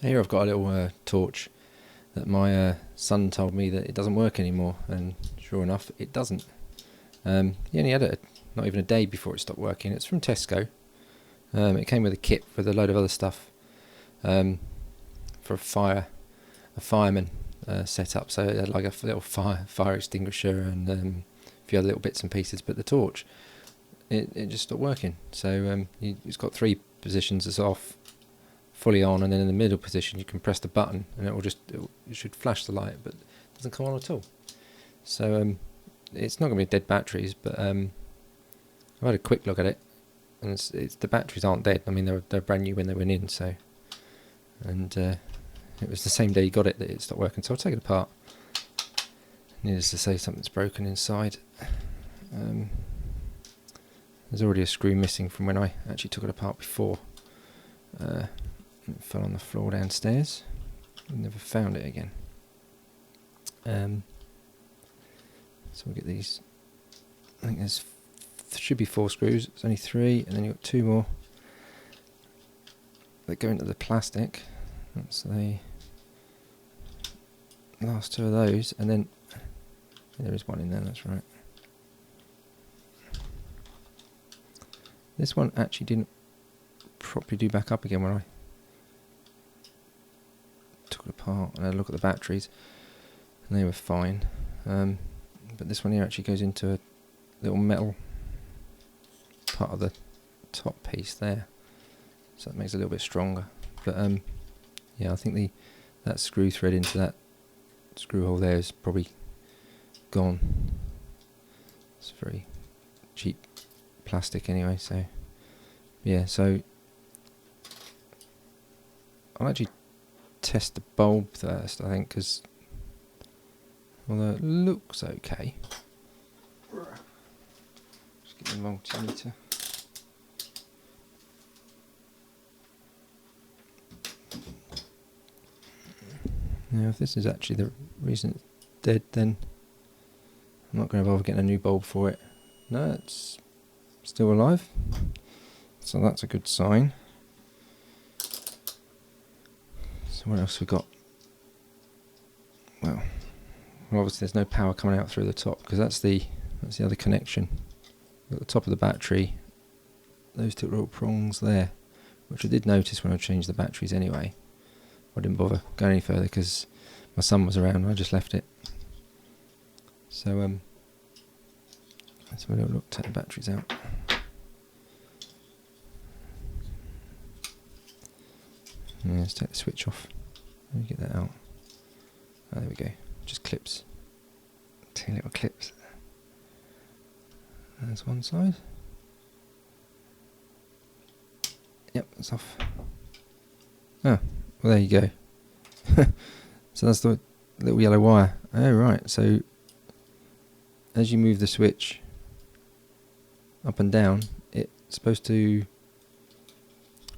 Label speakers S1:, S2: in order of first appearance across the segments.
S1: Here I've got a little torch that my son told me that it doesn't work anymore, and sure enough it doesn't. He only had it not even a day before it stopped working. It's from Tesco. It came with a kit with a load of other stuff for a fireman setup. So it had like a little fire extinguisher and a few other little bits and pieces, but the torch, it just stopped working. So it's got 3 positions: it's off, fully on, and then in the middle position you can press the button and it should flash the light, but it doesn't come on at all. So it's not going to be dead batteries, but I've had a quick look at it, and the batteries aren't dead. I mean, they're brand new when they went in. So, and it was the same day you got it that it stopped working. So I'll take it apart. Needless to say, something's broken inside. There's already a screw missing from when I actually took it apart before. It fell on the floor downstairs. Never found it again. So we'll get these. I think should be 4 screws. It's only 3, and then you've got 2 more that go into the plastic. That's the last 2 of those, and then there is one in there. That's right. This one actually didn't properly do back up again when I took it apart and had a look at the batteries, and they were fine. But this one here actually goes into a little metal part of the top piece there, so that makes it a little bit stronger. But yeah, I think that screw thread into that screw hole there is probably gone. It's very cheap plastic anyway, so yeah. So I'll actually test the bulb first, I think, because although it looks okay, just get the multimeter. Now, if this is actually the reason it's dead, then I'm not going to bother getting a new bulb for it. No, it's still alive, so that's a good sign. So what else we got? Well, obviously there's no power coming out through the top, because that's the other connection. At the top of the battery, those 2 little prongs there, which I did notice when I changed the batteries anyway. I didn't bother going any further because my son was around and I just left it. So let's have a little look, take the batteries out. Yeah, let's take the switch off. Let me get that out. Oh, there we go. Just clips. 2 little clips. There's one side. Yep, that's off. Oh, well, there you go. So that's the little yellow wire. Oh, right. So as you move the switch up and down, it's supposed to,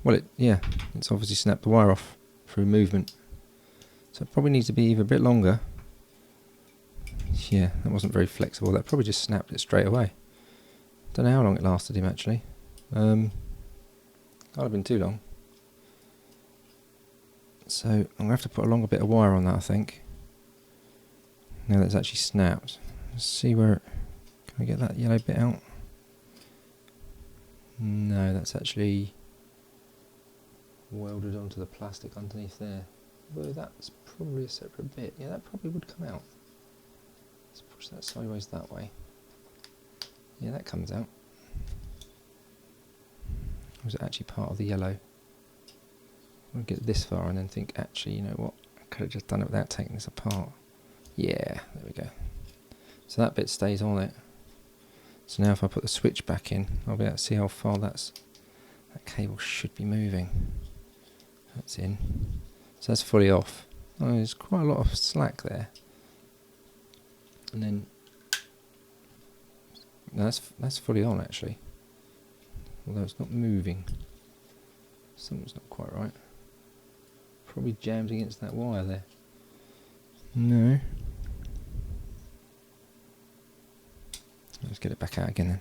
S1: well, it's obviously snapped the wire off through movement. So it probably needs to be either a bit longer. Yeah, that wasn't very flexible. That probably just snapped it straight away. Don't know how long it lasted him actually. Can't have been too long. So I'm going to have to put a longer bit of wire on that, I think. Now that's actually snapped. Let's see where... Can I get that yellow bit out? No, that's actually welded onto the plastic underneath there. Although that's probably a separate bit. Yeah, that probably would come out. Let's push that sideways that way. Yeah, that comes out. Or was it actually part of the yellow? I'll get this far and then think, actually, you know what? I could have just done it without taking this apart. Yeah, there we go. So that bit stays on it. So now if I put the switch back in, I'll be able to see how far that cable should be moving. That's in. So that's fully off. Oh, there's quite a lot of slack there. And then no, that's fully on actually. Although it's not moving. Something's not quite right. Probably jammed against that wire there. No. Let's get it back out again then.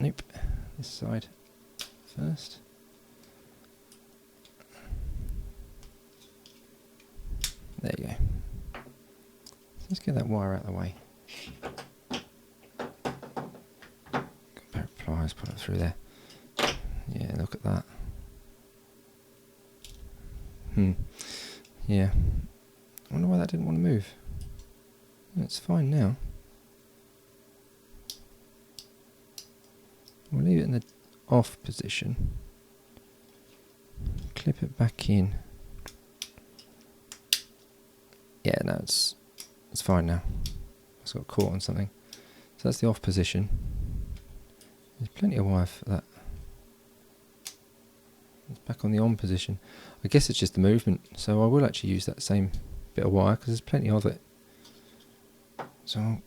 S1: Nope. This side. first. There you go. Let's get that wire out of the way. Got a pair of pliers, put it through there. Yeah, look at that. Yeah. I wonder why that didn't want to move. It's fine now. We'll leave it in the off position. Clip it back in. Yeah, no, it's fine now. It's got caught on something. So that's the off position. There's plenty of wire for that. It's back on the on position. I guess it's just the movement, so I will actually use that same bit of wire because there's plenty of it. So I'll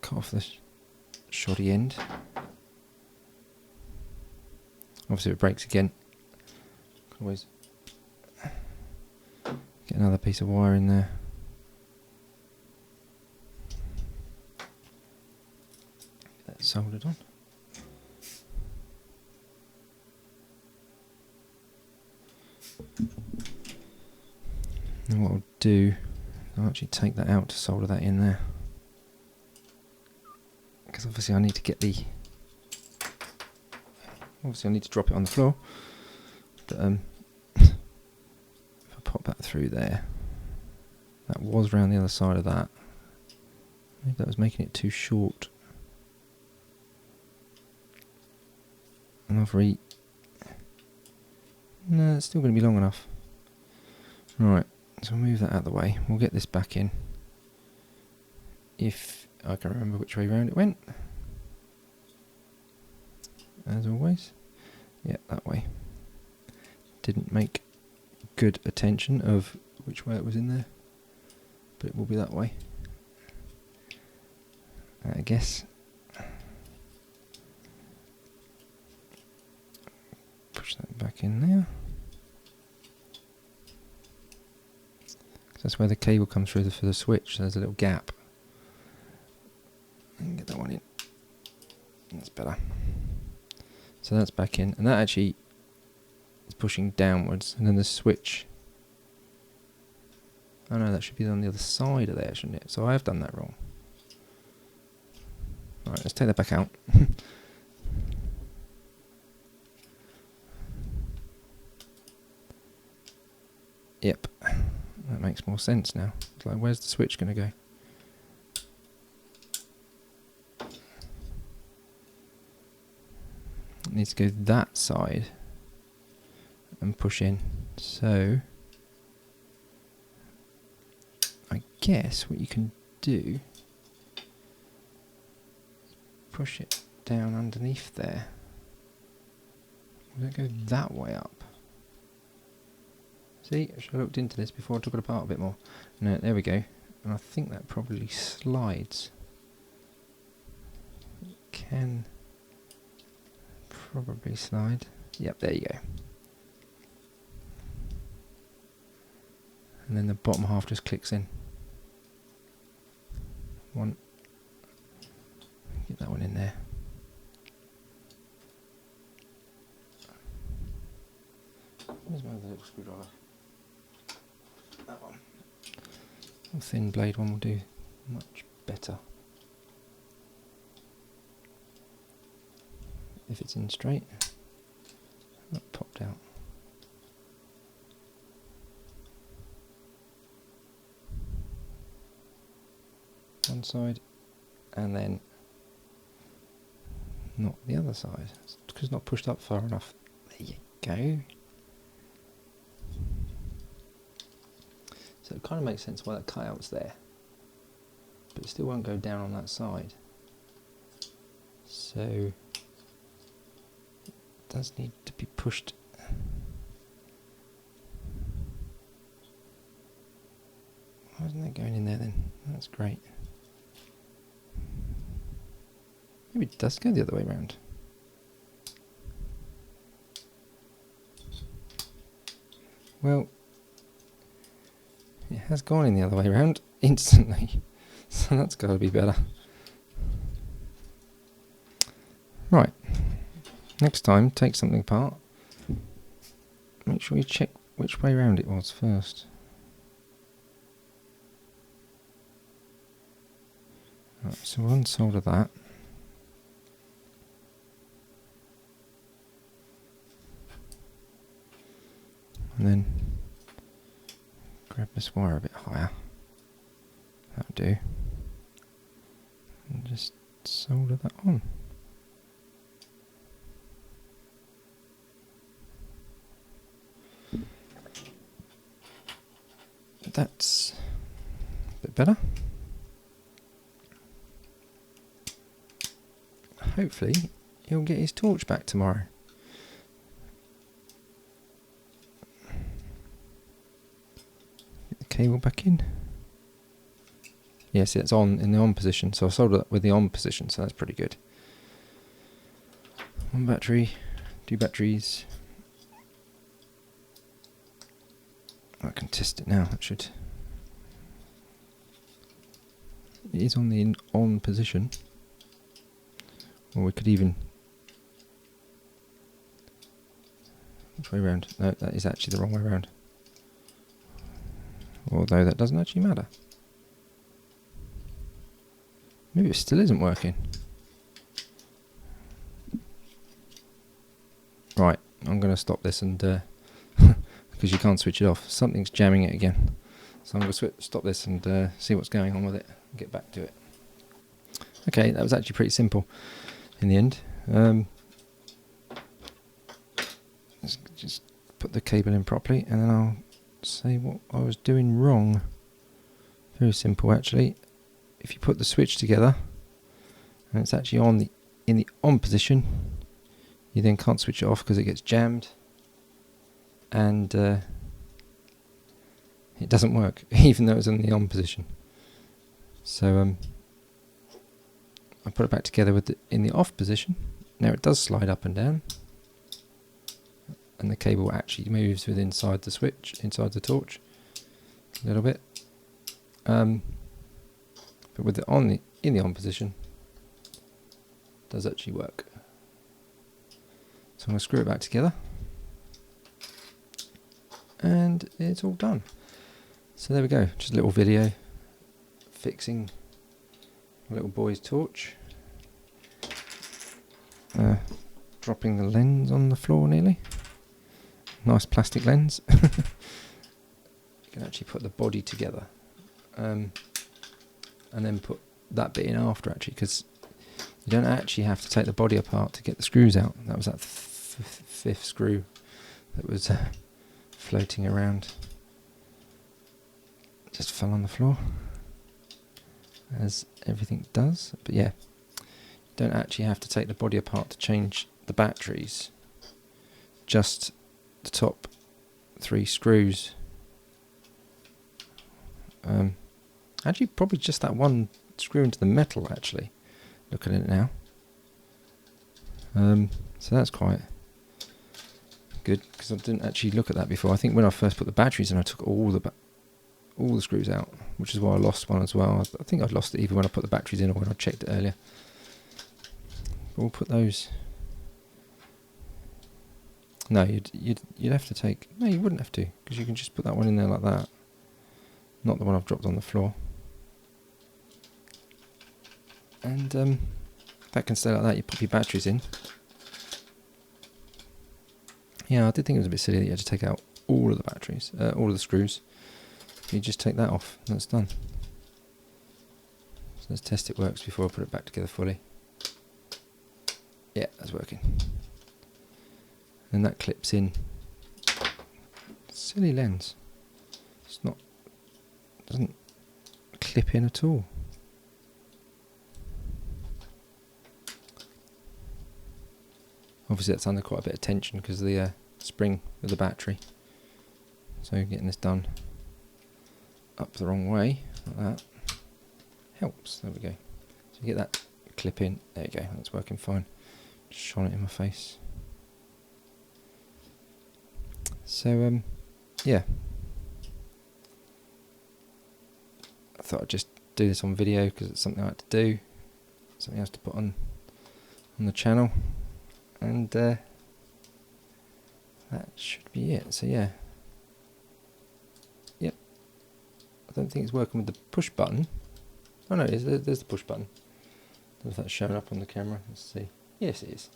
S1: cut off this shoddy end. Obviously if it breaks again, can always get another piece of wire in there. Get that soldered on. And what I'll do, I'll actually take that out to solder that in there. Because obviously I need to get the... Obviously I need to drop it on the floor. But if I pop that through there, that was round the other side of that. Maybe that was making it too short. And no, it's still going to be long enough. Right, so we'll move that out of the way. We'll get this back in. If I can remember which way round it went. As always. Yeah, that way. Didn't make good attention of which way it was in there. But it will be that way. I guess. Push that back in there. That's where the cable comes through for the switch. There's a little gap. And get that one in. That's better. So that's back in, and that actually is pushing downwards, and then the switch. Oh no, that should be on the other side of there, shouldn't it? So I have done that wrong. Alright, let's take that back out. Yep, that makes more sense now. It's like, where's the switch going to go? It needs to go that side and push in. So I guess what you can do is push it down underneath there. Will it go that way up? See, I should have looked into this before I took it apart a bit more. No, there we go. And I think that probably slides. It can probably slide. Yep, there you go. And then the bottom half just clicks in. One. Get that one in there. Where's my other little screwdriver? That one. A thin blade one will do much better. If it's in straight. That popped out. One side, and then not the other side. It's because it's not pushed up far enough. There you go. So it kind of makes sense why that cutout's there, but it still won't go down on that side. So it does need to be pushed. Why isn't that going in there then? That's great. Maybe it does go the other way around. Well, it has gone in the other way around instantly, so that's got to be better. Right, Next time, take something apart. Make sure you check which way round it was first. Right, so we'll unsolder that. And then grab this wire a bit higher. That'll do. And just solder that on. That's a bit better. Hopefully he'll get his torch back tomorrow. Get the cable back in. Yes, it's on in the on position, so I soldered that with the on position, so that's pretty good. One battery, 2 batteries. I can test it now. It should. It is on the on position. Or we could even. Which way round? No, that is actually the wrong way round. Although that doesn't actually matter. Maybe it still isn't working. Right, I'm going to stop this and because you can't switch it off. Something's jamming it again. So I'm going to stop this and see what's going on with it and get back to it. Okay, that was actually pretty simple in the end. Let's just put the cable in properly and then I'll say what I was doing wrong. Very simple actually. If you put the switch together and it's actually on in the on position, you then can't switch it off because it gets jammed and it doesn't work even though it's in the on position. So I put it back together with in the off position. Now it does slide up and down and the cable actually moves with inside the switch, inside the torch a little bit. But with it in the on position, it does actually work. So I'm going to screw it back together, and it's all done. So there we go, just a little video fixing my little boy's torch. Dropping the lens on the floor nearly. Nice plastic lens. You can actually put the body together. And then put that bit in after actually, because you don't actually have to take the body apart to get the screws out. That was that fifth screw that was floating around. Just fell on the floor, as everything does. But yeah, you don't actually have to take the body apart to change the batteries. Just the top 3 screws. Actually, probably just that one screw into the metal, actually, looking at it now. So that's quite good, because I didn't actually look at that before. I think when I first put the batteries in, I took all the screws out, which is why I lost one as well. I think I'd lost it either when I put the batteries in or when I checked it earlier. But we'll put those... No, you'd have to take... No, you wouldn't have to, because you can just put that one in there like that. Not the one I've dropped on the floor. And that can stay like that. You pop your batteries in. Yeah, I did think it was a bit silly that you had to take out all of the batteries, all of the screws. You just take that off and it's done. So let's test it works before I put it back together fully. Yeah, that's working. And that clips in. Silly lens. It's not... doesn't clip in at all. Obviously that's under quite a bit of tension because of the spring of the battery. So getting this done up the wrong way, like that, helps. There we go. So you get that clip in, there you go, that's working fine. Just shone it in my face. So yeah. I thought I'd just do this on video because it's something I had to do. Something else to put on the channel. and that should be it. So yeah, yep. I don't think it's working with the push button. Oh no, there's the push button. I don't know if that's showing up on the camera. Let's see. Yes, it is.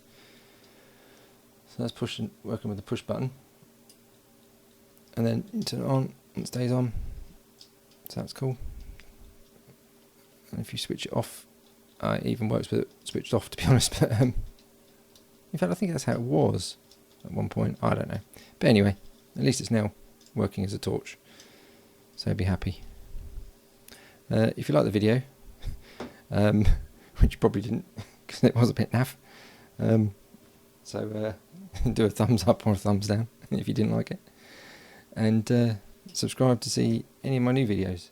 S1: So that's working with the push button, and then you turn it on and it stays on. So that's cool. And if you switch it off, it even works with it switched off, to be honest. But in fact, I think that's how it was at one point. I don't know. But anyway, at least it's now working as a torch. So be happy. If you like the video, which you probably didn't, because it was a bit naff. So do a thumbs up or a thumbs down if you didn't like it. And subscribe to see any of my new videos.